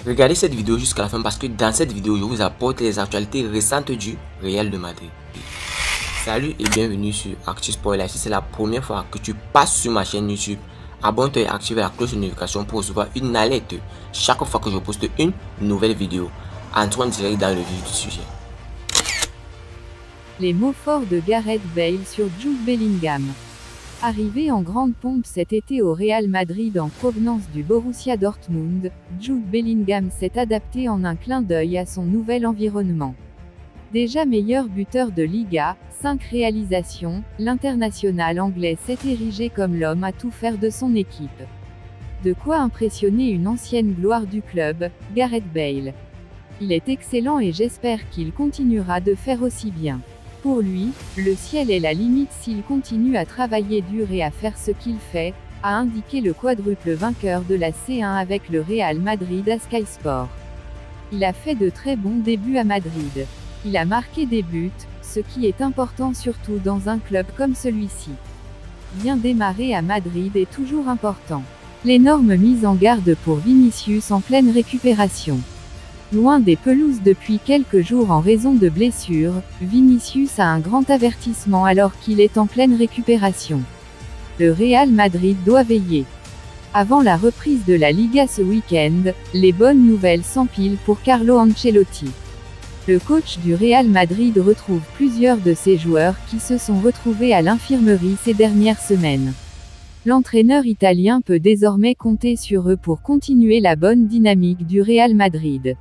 Regardez cette vidéo jusqu'à la fin parce que dans cette vidéo, je vous apporte les actualités récentes du Real de Madrid. Salut et bienvenue sur ActuSport. Si c'est la première fois que tu passes sur ma chaîne YouTube, abonne-toi et active la cloche de notification pour recevoir une alerte chaque fois que je poste une nouvelle vidéo. Entrons direct dans le vif du sujet. Les mots forts de Gareth Bale sur Jude Bellingham. Arrivé en grande pompe cet été au Real Madrid en provenance du Borussia Dortmund, Jude Bellingham s'est adapté en un clin d'œil à son nouvel environnement. Déjà meilleur buteur de Liga, 5 réalisations, l'international anglais s'est érigé comme l'homme à tout faire de son équipe. De quoi impressionner une ancienne gloire du club, Gareth Bale. Il est excellent et j'espère qu'il continuera de faire aussi bien. Pour lui, le ciel est la limite s'il continue à travailler dur et à faire ce qu'il fait, a indiqué le quadruple vainqueur de la C1 avec le Real Madrid à Sky Sport. Il a fait de très bons débuts à Madrid. Il a marqué des buts, ce qui est important surtout dans un club comme celui-ci. Bien démarrer à Madrid est toujours important. L'énorme mise en garde pour Vinicius en pleine récupération. Loin des pelouses depuis quelques jours en raison de blessures, Vinicius a un grand avertissement alors qu'il est en pleine récupération. Le Real Madrid doit veiller. Avant la reprise de la Liga ce week-end, les bonnes nouvelles s'empilent pour Carlo Ancelotti. Le coach du Real Madrid retrouve plusieurs de ses joueurs qui se sont retrouvés à l'infirmerie ces dernières semaines. L'entraîneur italien peut désormais compter sur eux pour continuer la bonne dynamique du Real Madrid.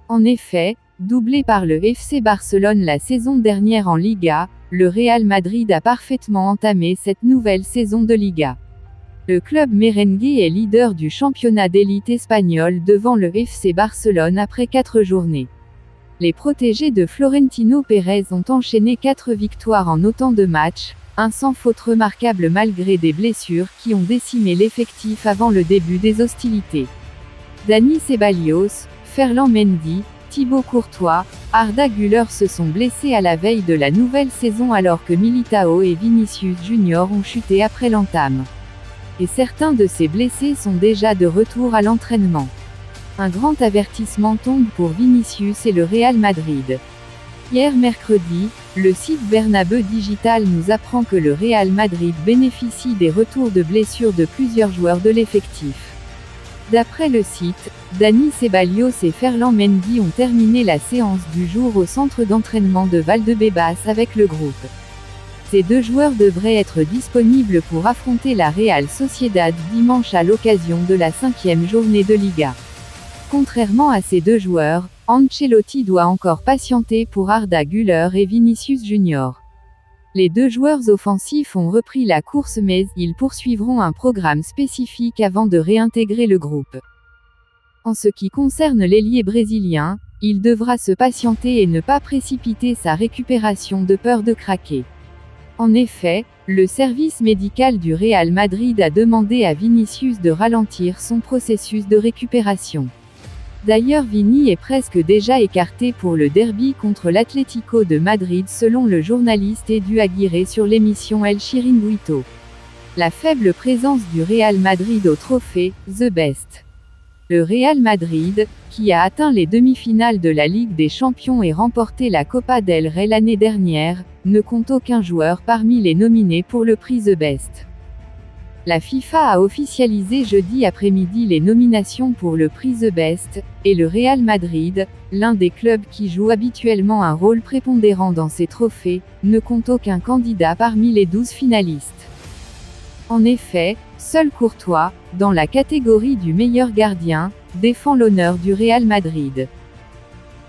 En effet, doublé par le FC Barcelone la saison dernière en Liga, le Real Madrid a parfaitement entamé cette nouvelle saison de Liga. Le club merengue est leader du championnat d'élite espagnol devant le FC Barcelone après 4 journées. Les protégés de Florentino Pérez ont enchaîné 4 victoires en autant de matchs, un sans faute remarquable malgré des blessures qui ont décimé l'effectif avant le début des hostilités. Dani Ceballos, Ferland Mendy, Thibaut Courtois, Arda Güler se sont blessés à la veille de la nouvelle saison alors que Militao et Vinicius Junior ont chuté après l'entame. Et certains de ces blessés sont déjà de retour à l'entraînement. Un grand avertissement tombe pour Vinicius et le Real Madrid. Hier mercredi, le site Bernabeu Digital nous apprend que le Real Madrid bénéficie des retours de blessures de plusieurs joueurs de l'effectif. D'après le site, Dani Ceballos et Ferland Mendy ont terminé la séance du jour au centre d'entraînement de Valdebebas avec le groupe. Ces 2 joueurs devraient être disponibles pour affronter la Real Sociedad dimanche à l'occasion de la 5e journée de Liga. Contrairement à ces 2 joueurs, Ancelotti doit encore patienter pour Arda Güler et Vinicius Junior. Les 2 joueurs offensifs ont repris la course mais ils poursuivront un programme spécifique avant de réintégrer le groupe. En ce qui concerne l'ailier brésilien, il devra se patienter et ne pas précipiter sa récupération de peur de craquer. En effet, le service médical du Real Madrid a demandé à Vinicius de ralentir son processus de récupération. D'ailleurs Vini est presque déjà écarté pour le derby contre l'Atlético de Madrid selon le journaliste Edu Aguirre sur l'émission El Chiringuito. La faible présence du Real Madrid au trophée, The Best. Le Real Madrid, qui a atteint les demi-finales de la Ligue des Champions et remporté la Copa del Rey l'année dernière, ne compte aucun joueur parmi les nominés pour le prix The Best. La FIFA a officialisé jeudi après-midi les nominations pour le prix The Best, et le Real Madrid, l'un des clubs qui joue habituellement un rôle prépondérant dans ces trophées, ne compte aucun candidat parmi les 12 finalistes. En effet, seul Courtois, dans la catégorie du meilleur gardien, défend l'honneur du Real Madrid.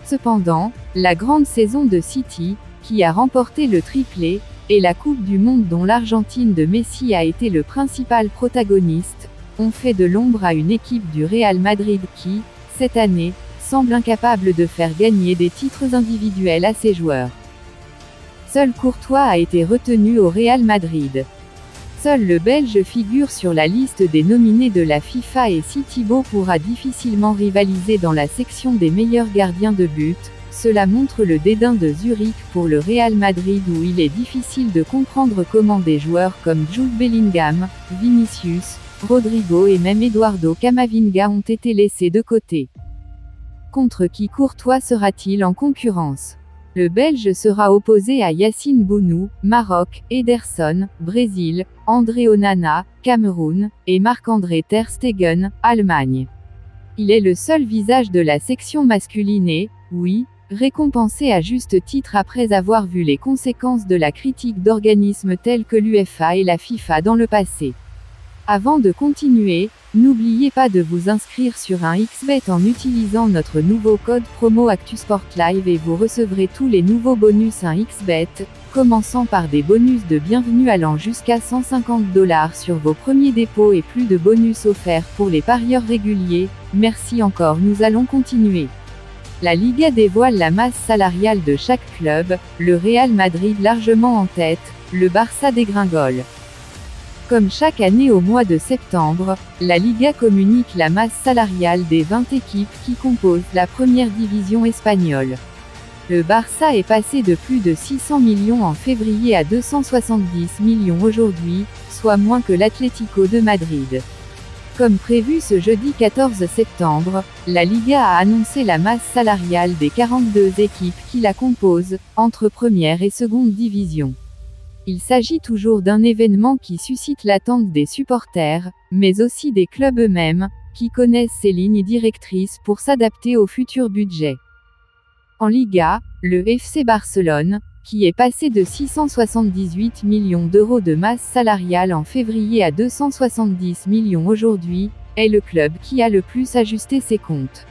Cependant, la grande saison de City, qui a remporté le triplé, et la Coupe du Monde dont l'Argentine de Messi a été le principal protagoniste, ont fait de l'ombre à une équipe du Real Madrid qui, cette année, semble incapable de faire gagner des titres individuels à ses joueurs. Seul Courtois a été retenu au Real Madrid. Seul le Belge figure sur la liste des nominés de la FIFA et si Thibaut pourra difficilement rivaliser dans la section des meilleurs gardiens de but, cela montre le dédain de Zurich pour le Real Madrid où il est difficile de comprendre comment des joueurs comme Jude Bellingham, Vinicius, Rodrigo et même Eduardo Camavinga ont été laissés de côté. contre qui Courtois sera-t-il en concurrence? Le Belge sera opposé à Yacine Bounou, Maroc, Ederson, Brésil, André Onana, Cameroun, et Marc-André Ter Stegen, Allemagne. Il est le seul visage de la section masculine et, oui, récompensé à juste titre après avoir vu les conséquences de la critique d'organismes tels que l'UEFA et la FIFA dans le passé. Avant de continuer, n'oubliez pas de vous inscrire sur un XBet en utilisant notre nouveau code promo ActuSportLive et vous recevrez tous les nouveaux bonus 1xBet, commençant par des bonus de bienvenue allant jusqu'à 150 $ sur vos premiers dépôts et plus de bonus offerts pour les parieurs réguliers. Merci encore, nous allons continuer. La Liga dévoile la masse salariale de chaque club, le Real Madrid largement en tête, le Barça dégringole. Comme chaque année au mois de septembre, la Liga communique la masse salariale des 20 équipes qui composent la première division espagnole. Le Barça est passé de plus de 600 millions en février à 270 millions aujourd'hui, soit moins que l'Atlético de Madrid. Comme prévu ce jeudi 14 septembre, la Liga a annoncé la masse salariale des 42 équipes qui la composent, entre première et seconde division. Il s'agit toujours d'un événement qui suscite l'attente des supporters, mais aussi des clubs eux-mêmes, qui connaissent ces lignes directrices pour s'adapter au futur budget. En Liga, le FC Barcelone, qui est passé de 678 millions d'euros de masse salariale en février à 270 millions aujourd'hui, est le club qui a le plus ajusté ses comptes.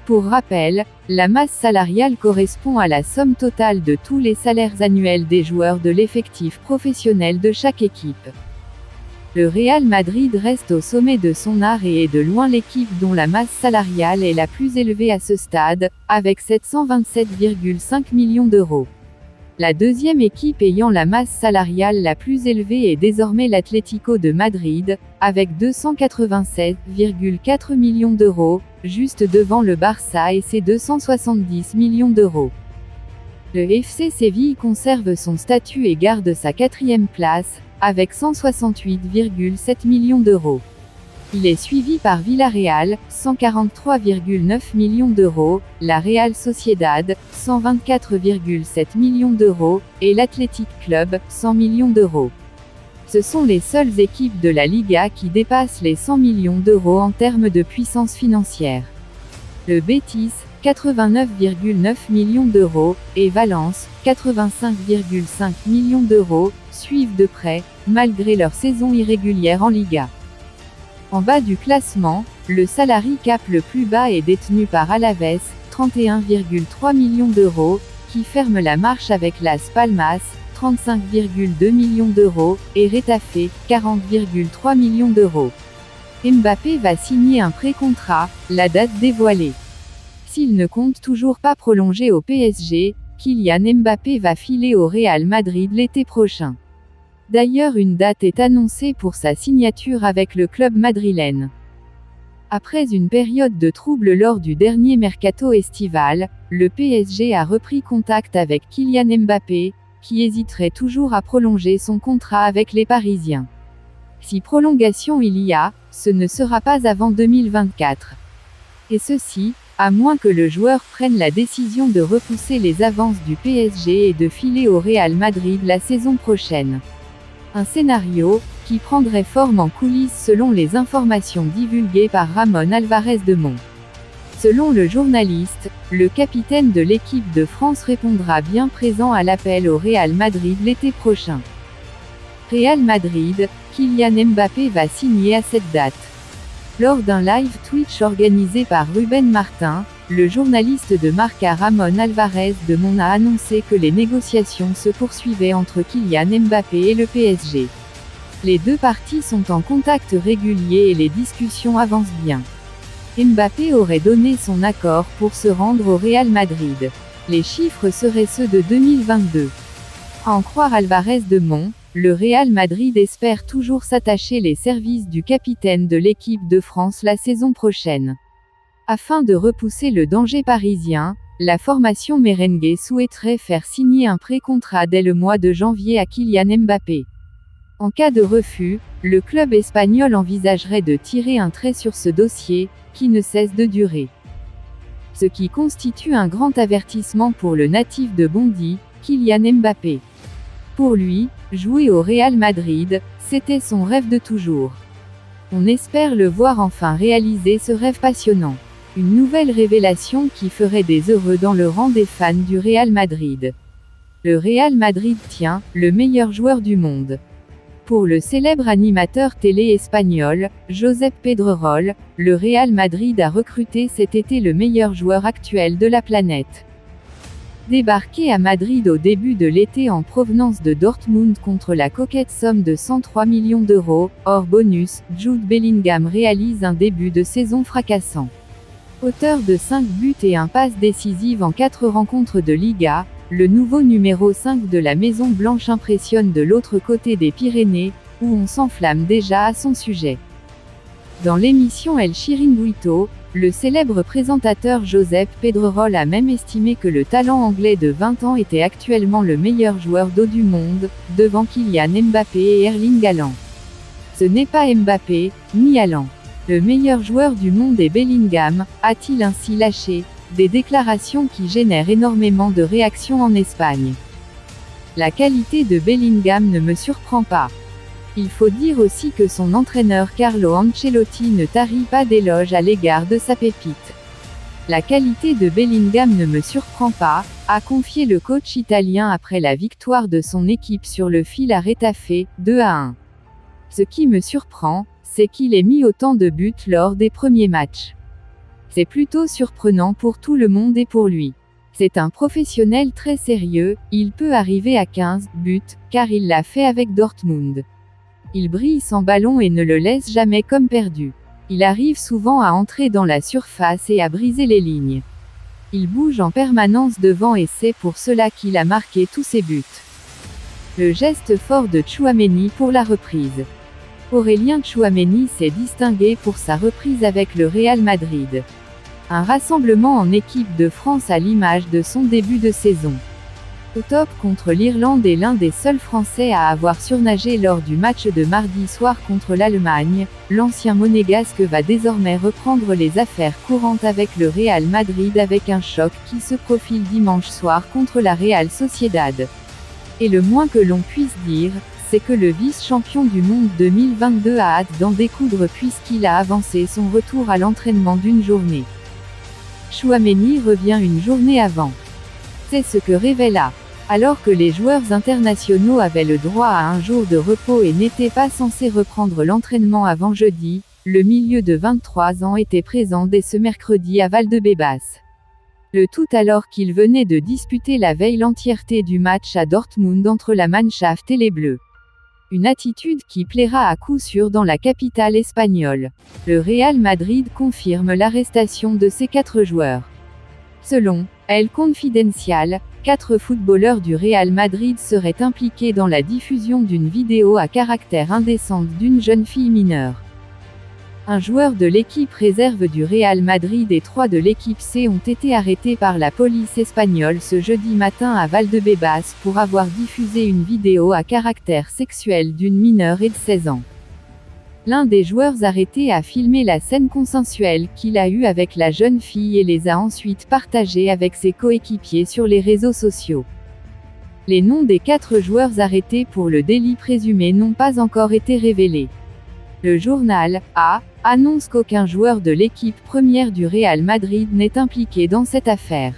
Pour rappel, la masse salariale correspond à la somme totale de tous les salaires annuels des joueurs de l'effectif professionnel de chaque équipe. Le Real Madrid reste au sommet de son art et est de loin l'équipe dont la masse salariale est la plus élevée à ce stade, avec 727,5 millions d'euros. La deuxième équipe ayant la masse salariale la plus élevée est désormais l'Atlético de Madrid, avec 287,4 millions d'euros, juste devant le Barça et ses 270 millions d'euros. Le FC Séville conserve son statut et garde sa quatrième place, avec 168,7 millions d'euros. Il est suivi par Villarreal, 143,9 millions d'euros, la Real Sociedad, 124,7 millions d'euros, et l'Athletic Club, 100 millions d'euros. Ce sont les seules équipes de la Liga qui dépassent les 100 millions d'euros en termes de puissance financière. Le Betis, 89,9 millions d'euros, et Valence, 85,5 millions d'euros, suivent de près, malgré leur saison irrégulière en Liga. En bas du classement, le salary cap le plus bas est détenu par Alaves, 31,3 millions d'euros, qui ferme la marche avec Las Palmas, 35,2 millions d'euros, et Retafe, 40,3 millions d'euros. Mbappé va signer un pré-contrat, la date dévoilée. S'il ne compte toujours pas prolonger au PSG, Kylian Mbappé va filer au Real Madrid l'été prochain. D'ailleurs, une date est annoncée pour sa signature avec le club madrilène. Après une période de trouble lors du dernier mercato estival, le PSG a repris contact avec Kylian Mbappé, qui hésiterait toujours à prolonger son contrat avec les Parisiens. Si prolongation il y a, ce ne sera pas avant 2024. Et ceci, à moins que le joueur prenne la décision de repousser les avances du PSG et de filer au Real Madrid la saison prochaine. Un scénario, qui prendrait forme en coulisses selon les informations divulguées par Ramon Alvarez de Mon. Selon le journaliste, le capitaine de l'équipe de France répondra bien présent à l'appel au Real Madrid l'été prochain. Real Madrid, Kylian Mbappé va signer à cette date. Lors d'un live Twitch organisé par Ruben Martin, le journaliste de Marca Ramon Alvarez de Mon a annoncé que les négociations se poursuivaient entre Kylian Mbappé et le PSG. Les deux parties sont en contact régulier et les discussions avancent bien. Mbappé aurait donné son accord pour se rendre au Real Madrid. Les chiffres seraient ceux de 2022. À en croire Alvarez de Mon, le Real Madrid espère toujours s'attacher les services du capitaine de l'équipe de France la saison prochaine. Afin de repousser le danger parisien, la formation merengue souhaiterait faire signer un pré-contrat dès le mois de janvier à Kylian Mbappé. En cas de refus, le club espagnol envisagerait de tirer un trait sur ce dossier, qui ne cesse de durer. ce qui constitue un grand avertissement pour le natif de Bondy, Kylian Mbappé. Pour lui, jouer au Real Madrid, c'était son rêve de toujours. On espère le voir enfin réaliser ce rêve passionnant. Une nouvelle révélation qui ferait des heureux dans le rang des fans du Real Madrid. Le Real Madrid tient le meilleur joueur du monde. Pour le célèbre animateur télé espagnol, Josep Pedrerol, le Real Madrid a recruté cet été le meilleur joueur actuel de la planète. Débarqué à Madrid au début de l'été en provenance de Dortmund contre la coquette somme de 103 millions d'euros, hors bonus, Jude Bellingham réalise un début de saison fracassant. Auteur de 5 buts et un passe décisive en 4 rencontres de Liga, le nouveau numéro 5 de la Maison Blanche impressionne de l'autre côté des Pyrénées, où on s'enflamme déjà à son sujet. Dans l'émission El Chiringuito, le célèbre présentateur Josep Pedrerol a même estimé que le talent anglais de 20 ans était actuellement le meilleur joueur d'eau du monde, devant Kylian Mbappé et Erling Haaland. Ce n'est pas Mbappé, ni Haaland. Le meilleur joueur du monde est Bellingham, a-t-il ainsi lâché, des déclarations qui génèrent énormément de réactions en Espagne. La qualité de Bellingham ne me surprend pas. Il faut dire aussi que son entraîneur Carlo Ancelotti ne tarit pas d'éloges à l'égard de sa pépite. La qualité de Bellingham ne me surprend pas, a confié le coach italien après la victoire de son équipe sur le fil à Retafe, 2-1. Ce qui me surprend, c'est qu'il ait mis autant de buts lors des premiers matchs. C'est plutôt surprenant pour tout le monde et pour lui. C'est un professionnel très sérieux, il peut arriver à 15 buts, car il l'a fait avec Dortmund. Il brille sans ballon et ne le laisse jamais comme perdu. Il arrive souvent à entrer dans la surface et à briser les lignes. Il bouge en permanence devant et c'est pour cela qu'il a marqué tous ses buts. Le geste fort de Tchouaméni pour la reprise. Aurélien Tchouaméni s'est distingué pour sa reprise avec le Real Madrid. Un rassemblement en équipe de France à l'image de son début de saison. Au top contre l'Irlande est l'un des seuls Français à avoir surnagé lors du match de mardi soir contre l'Allemagne, l'ancien monégasque va désormais reprendre les affaires courantes avec le Real Madrid avec un choc qui se profile dimanche soir contre la Real Sociedad. Et le moins que l'on puisse dire, c'est que le vice-champion du monde 2022 a hâte d'en découdre puisqu'il a avancé son retour à l'entraînement d'une journée. Tchouaméni revient une journée avant. C'est ce que révéla. Alors que les joueurs internationaux avaient le droit à un jour de repos et n'étaient pas censés reprendre l'entraînement avant jeudi, le milieu de 23 ans était présent dès ce mercredi à Valdebebas. Le tout alors qu'il venait de disputer la veille l'entièreté du match à Dortmund entre la Mannschaft et les Bleus. Une attitude qui plaira à coup sûr dans la capitale espagnole. Le Real Madrid confirme l'arrestation de ses 4 joueurs. Selon El Confidencial, 4 footballeurs du Real Madrid seraient impliqués dans la diffusion d'une vidéo à caractère indécente d'une jeune fille mineure. Un joueur de l'équipe réserve du Real Madrid et 3 de l'équipe C ont été arrêtés par la police espagnole ce jeudi matin à Valdebebas pour avoir diffusé une vidéo à caractère sexuel d'une mineure et de 16 ans. L'un des joueurs arrêtés a filmé la scène consensuelle qu'il a eue avec la jeune fille et les a ensuite partagées avec ses coéquipiers sur les réseaux sociaux. Les noms des 4 joueurs arrêtés pour le délit présumé n'ont pas encore été révélés. Le journal A annonce qu'aucun joueur de l'équipe première du Real Madrid n'est impliqué dans cette affaire.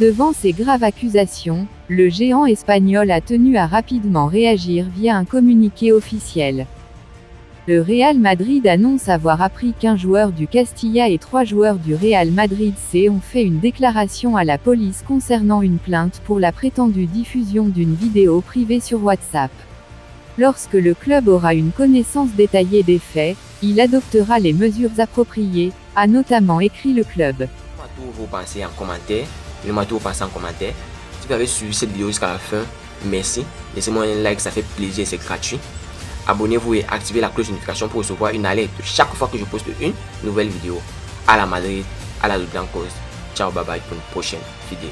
Devant ces graves accusations, le géant espagnol a tenu à rapidement réagir via un communiqué officiel. Le Real Madrid annonce avoir appris qu'un joueur du Castilla et 3 joueurs du Real Madrid C ont fait une déclaration à la police concernant une plainte pour la prétendue diffusion d'une vidéo privée sur WhatsApp. Lorsque le club aura une connaissance détaillée des faits, il adoptera les mesures appropriées, a notamment écrit le club. Dites-moi tout vos pensées en commentaire. Dites-moi tout vos pensées en commentaire. Si vous avez suivi cette vidéo jusqu'à la fin, merci. Laissez-moi un like, ça fait plaisir, c'est gratuit. Abonnez-vous et activez la cloche de notification pour recevoir une alerte chaque fois que je poste une nouvelle vidéo. À la Madrid, à la Blancos. Ciao, bye bye pour une prochaine vidéo.